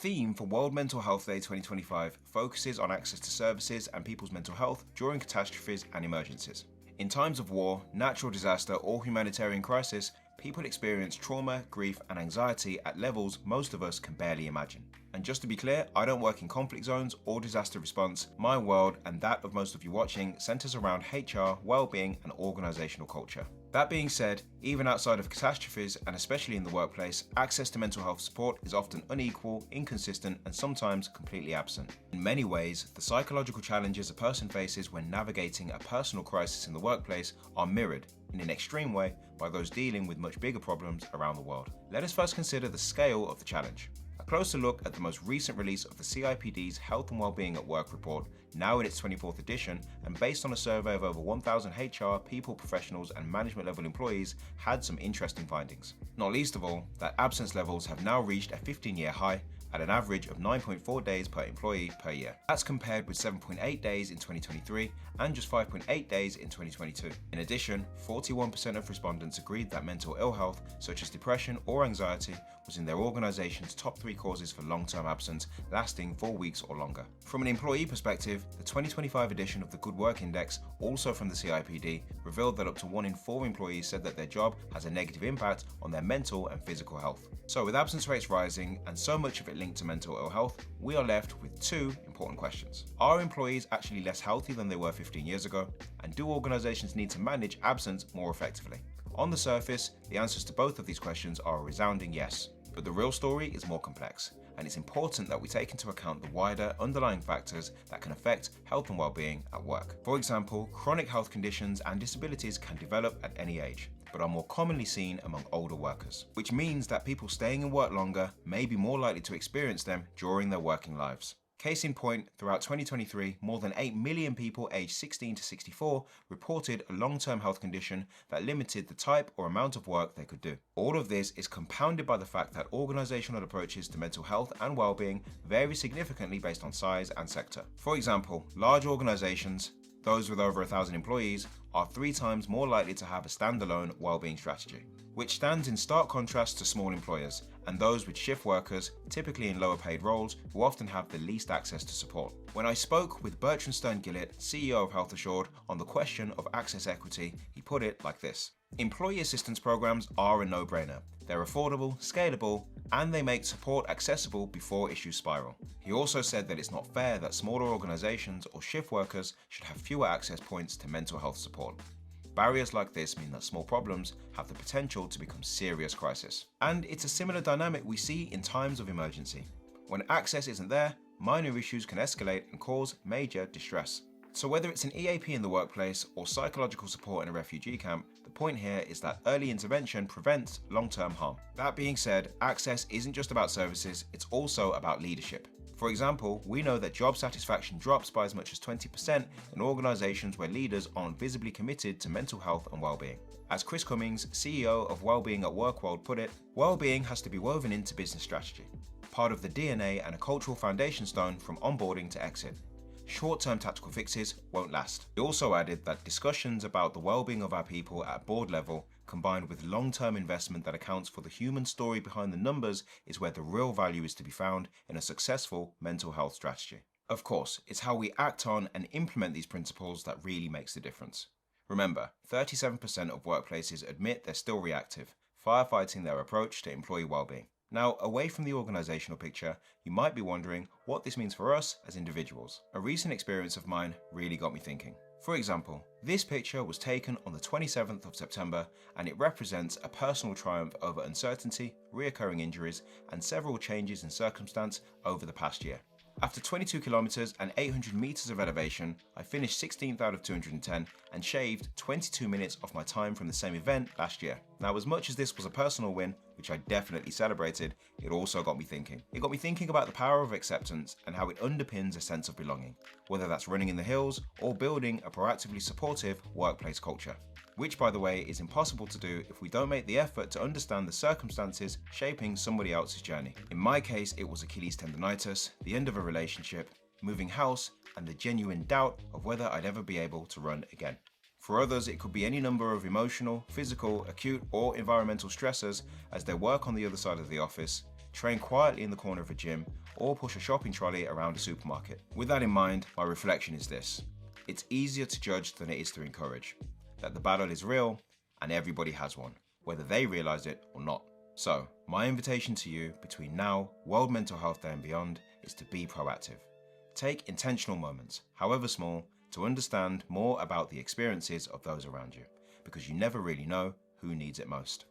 theme for World Mental Health Day 2025 focuses on access to services and people's mental health during catastrophes and emergencies. In times of war, natural disaster, or humanitarian crisis, people experience trauma, grief, and anxiety at levels most of us can barely imagine. And just to be clear, I don't work in conflict zones or disaster response. My world, and that of most of you watching, centers around HR, well-being, and organizational culture. That being said, even outside of catastrophes, and especially in the workplace, access to mental health support is often unequal, inconsistent, and sometimes completely absent. In many ways, the psychological challenges a person faces when navigating a personal crisis in the workplace are mirrored, in an extreme way, by those dealing with much bigger problems around the world. Let us first consider the scale of the challenge. A closer look at the most recent release of the CIPD's Health and Wellbeing at Work report, now in its 24th edition, and based on a survey of over 1,000 HR, people professionals, and management level employees, had some interesting findings. Not least of all, that absence levels have now reached a 15-year high, at an average of 9.4 days per employee per year. That's compared with 7.8 days in 2023 and just 5.8 days in 2022. In addition, 41% of respondents agreed that mental ill health, such as depression or anxiety, was in their organization's top 3 causes for long-term absence lasting 4 weeks or longer. From an employee perspective, the 2025 edition of the Good Work Index, also from the CIPD, revealed that up to 1 in 4 employees said that their job has a negative impact on their mental and physical health. So with absence rates rising and so much of it linked to mental ill health, we are left with 2 important questions. Are employees actually less healthy than they were 15 years ago? And do organizations need to manage absence more effectively? On the surface, the answers to both of these questions are a resounding yes. But the real story is more complex, and it's important that we take into account the wider underlying factors that can affect health and well-being at work. For example, chronic health conditions and disabilities can develop at any age, but are more commonly seen among older workers, which means that people staying in work longer may be more likely to experience them during their working lives. Case in point, throughout 2023, more than 8 million people aged 16 to 64 reported a long-term health condition that limited the type or amount of work they could do. All of this is compounded by the fact that organizational approaches to mental health and well-being vary significantly based on size and sector. For example, large organizations, those with over 1,000 employees, are 3 times more likely to have a standalone well-being strategy, which stands in stark contrast to small employers and those with shift workers, typically in lower paid roles, who often have the least access to support. When I spoke with Bertrand Stern-Gillett, CEO of Health Assured, on the question of access equity, he put it like this: employee assistance programs are a no-brainer. They're affordable, scalable, and they make support accessible before issues spiral. He also said that it's not fair that smaller organizations or shift workers should have fewer access points to mental health support. Barriers like this mean that small problems have the potential to become serious crisis. And it's a similar dynamic we see in times of emergency. When access isn't there, minor issues can escalate and cause major distress. So whether it's an EAP in the workplace or psychological support in a refugee camp, the point here is that early intervention prevents long-term harm. That being said, access isn't just about services, it's also about leadership. For example, we know that job satisfaction drops by as much as 20% in organizations where leaders aren't visibly committed to mental health and well-being. As Chris Cummings, CEO of Wellbeing at Work World, put it, well-being has to be woven into business strategy, part of the DNA and a cultural foundation stone from onboarding to exit. Short-term tactical fixes won't last. He also added that discussions about the well-being of our people at board level, combined with long-term investment that accounts for the human story behind the numbers, is where the real value is to be found in a successful mental health strategy. Of course, it's how we act on and implement these principles that really makes the difference. Remember, 37% of workplaces admit they're still reactive, firefighting their approach to employee well-being. Now, away from the organizational picture, you might be wondering what this means for us as individuals. A recent experience of mine really got me thinking. For example, this picture was taken on the 27th of September and it represents a personal triumph over uncertainty, reoccurring injuries, and several changes in circumstance over the past year. After 22 kilometers and 800 meters of elevation, I finished 16th out of 210 and shaved 22 minutes off my time from the same event last year. Now, as much as this was a personal win, which I definitely celebrated, it also got me thinking. It got me thinking about the power of acceptance and how it underpins a sense of belonging, whether that's running in the hills or building a proactively supportive workplace culture. Which, by the way, is impossible to do if we don't make the effort to understand the circumstances shaping somebody else's journey. In my case, it was Achilles tendonitis, the end of a relationship, moving house, and the genuine doubt of whether I'd ever be able to run again. For others, it could be any number of emotional, physical, acute, or environmental stressors as they work on the other side of the office, train quietly in the corner of a gym, or push a shopping trolley around a supermarket. With that in mind, my reflection is this: it's easier to judge than it is to encourage. That the battle is real, and everybody has one, whether they realise it or not. So, my invitation to you between now, World Mental Health Day and beyond, is to be proactive. Take intentional moments, however small, to understand more about the experiences of those around you, because you never really know who needs it most.